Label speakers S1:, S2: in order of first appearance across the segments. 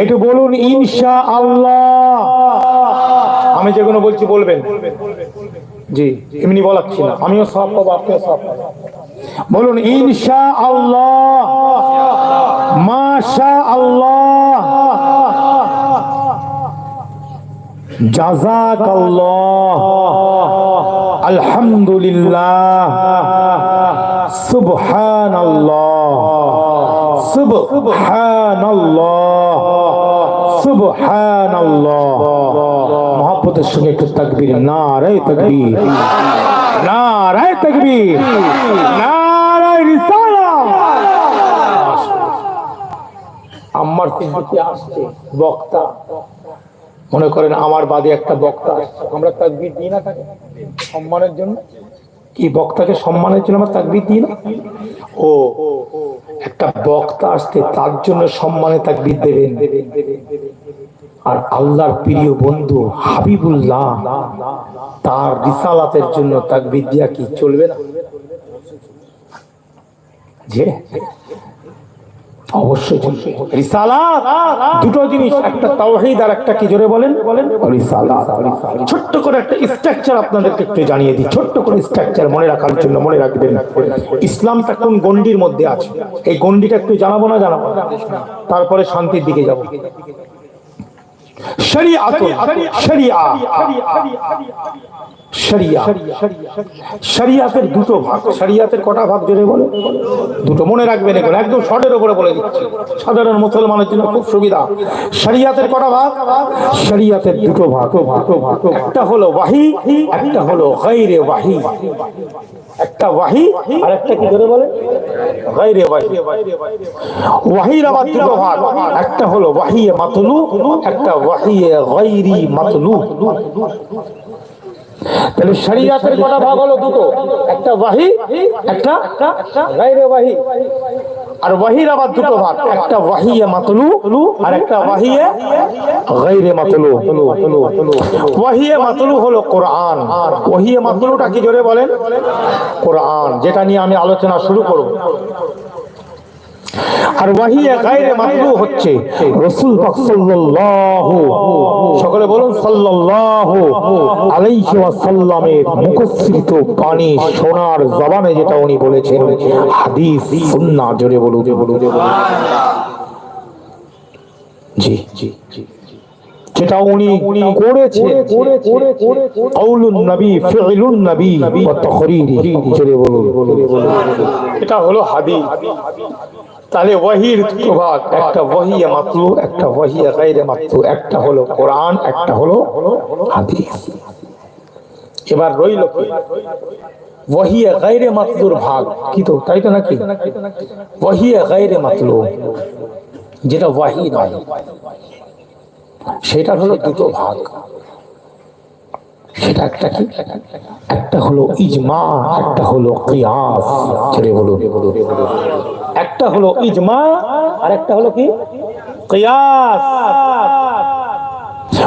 S1: একটু বলুন ইনশাআল্লাহ। আমি যেগুলো বলছি বলবেন জি, এমনি বলাচ্ছি না, আমিও সব পাবো, আপনিও সব পাবেন। বলুন ইনশাআল্লাহ, মাশাআল্লাহ, জাযাকাল্লাহ, আলহামদুলিল্লাহ, সুবহানাল্লাহ, সুবহানাল্লাহ, সুবহানাল্লাহ। মহব্বতের সঙ্গে একটু তাকবীর, নারায়ে তাকবীর, নারায়ে তাকবীর, নারায়ে রিসালাত। আমার সিদ্দিকী আসছে বক্তা, মনে করেন আমার বাদে একটা বক্তা আসছে, আমরা তাকবীর দিই না তাকে সম্মানের জন্য? কি বক্তাকে সম্মানের জন্য আমরা তাকবীর দিই না? ও একটা বক্তা আসছে তার জন্য সম্মানে তাকবীর দেবেন। আর আল্লাহর প্রিয় বন্ধু হাবিবুল্লাহ তার রিসালাতের জন্য তাকবীর দিয়া কি চলবে না? যে অবশ্যই রিসালাত দুটো জিনিস, একটা তাওহীদ আর একটা কি, জোরে বলেন রিসালাত। ছোট্ট করে একটা স্ট্রাকচার আপনাদেরকে একটু জানিয়ে দিই, ছোট্ট করে স্ট্রাকচার মনে রাখার জন্য, মনে রাখবেন ইসলামটা কোন গণ্ডির মধ্যে আছে, এই গণ্ডিটা একটু জানাবো না জানাবো, তারপরে শান্তির দিকে যাব। শরিয়াত, শরিয়া, শরিয়া, শরিয়াতের দুটো ভাগ। শরিয়াতের কটা ভাগ জোরে বলে? দুটো, মনে রাখবেন এগুলো, একদম শর্টের উপরে বলে দিচ্ছি, সাধারণ মুসলমানের জন্য খুব সুবিধা। শরিয়াতের কটা ভাগ? শরিয়াতের দুটো ভাগ, একটা হলো ওয়াহি, একটা হলো গায়রে ওয়াহি। একটা ওয়াহি আর একটা কি জোরে বলে? গায়রে ওয়াহি। ওয়াহির আবার দুটো ভাগ, একটা হলো ওয়াহিয়ে মাতলু, একটা ওয়াহিয়ে গায়রি মাতলু। তাহলে শরিয়াতের কটা ভাগ হলো? দুটো, একটা ওয়াহি, একটা গায়রে ওয়াহি। আর ওয়াহির আবার দুটো ভাগ, একটা ওয়াহিয়ে মাতলু আর একটা ওয়াহিয়ে গায়রে মাতলু। ওয়াহিয়ে মাতলু হলো কোরআন। ওয়াহিয়ে মাতলুটা কি জোরে বলেন? কোরআন, যেটা নিয়ে আমি আলোচনা শুরু করব। আর ওয়াহিয়ে গায়রে মাতলু হচ্ছে রাসূল পাক সাল্লাল্লাহু, সকলে বলুন সাল্লাল্লাহু আলাইহি ওয়াসাল্লামের মুখস্থিত বাণী, সোনার জবানে যেটা উনি বলেছেন, হাদিস সুন্নাহ, জোরে বলুন জি জি, যেটা উনি করেছে, কাউলুন নবী, ফি'লুন নবী ওয়া তাকরীরি, জোরে বলুন, এটা হলো হাদিস। তাহলে ওয়াহির দুটো ভাগ, একটা ওয়াহিয়ে মাতলু, একটা ওয়াহিয়ে গায়রে মাতলু, একটা হলো কোরআন, একটা হলো হাদিস। এবার রইল ওয়াহিয়ে গায়রে মাতলুর ভাগ, কি তো তাই তো নাকি? ওয়াহিয়ে গায়রে মাতলু যেটা ওয়াহি নয়, সেটা হলো দুটো ভাগ। সেটা একটা কি? একটা হলো ইজমা, একটা হলো কিয়াস, ছেড়ে বলুন। একটা হলো ইজমা আর একটা হলো কি? কিয়াস।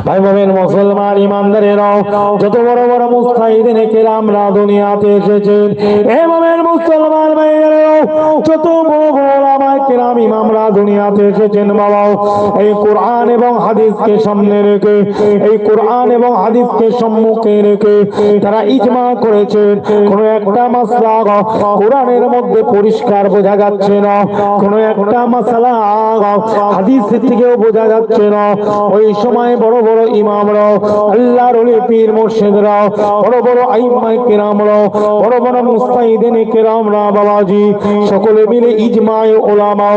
S1: ভাই বোনেরা, মুসলমান ইমানদারেরাও, যত বড় বড় মুস্তাহিদিন কেরামরা দুনিয়াতে এসেছেন, এভাবের মুসলমান ভাইয়েরাও, যত বড় বড় ওলামা কেরাম ইমামরা দুনিয়াতে এসেছেন, বাবা এই কোরআন এবং হাদিসকে সামনে রেখে, এই কোরআন এবং হাদিসকে সম্মুখে রেখে তারা ইজমা করেছেন। কোন একটা মাসলা কোরআনের মধ্যে পরিষ্কার বোঝা যাচ্ছে না, কোন একটা মাসলা হাদিস থেকেও বোঝা যাচ্ছে না, ওই সময় বড় বড় ইমামরা, আল্লাহর ওলি পীর মুর্শিদরা, বড় বড় আইম্মায়ে কেরামরা, বড় বড় মুস্তাহিদিন কেরামরা, বাবাজি সকলে মিলে ইজমায়ে উলামা,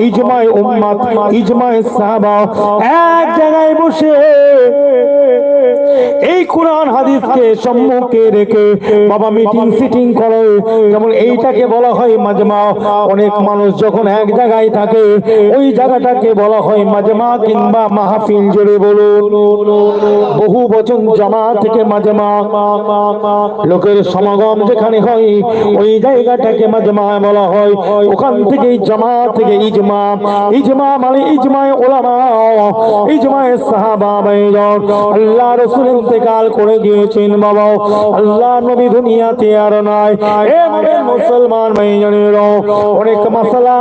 S1: ইজমায়ে উম্মত, ইজমায়ে সাহাবা এক জায়গায় বসে এই কোরআন হাদিসকে সম্মুখে রেখে বাবা মিটিং সিটিং করে। যেমন এইটাকে বলা হয় মাজমা। অনেক মানুষ যখন এক জায়গায় থাকে, ওই জায়গাটাকে বলা হয় মাজমা কিংবা মাহফিল, জোরে বলুন। বহু বচন জামা থেকে মাজমা, লোকের সমাগম যেখানে হয় ওই জায়গাটাকে মাজমা বলা হয়। ওখান থেকে জামা থেকে ইজমা, ইজমা মানে ইজমায়ে উলামা, ইজমায়ে সাহাবা। আল্লাহ রাসূল ইন্তেকাল করে গিয়েছেন বাবা, আল্লাহ নবী দুনিয়াতে আর নাই। এ মুসলমান ভাইজানেরা, অনেক মাসালা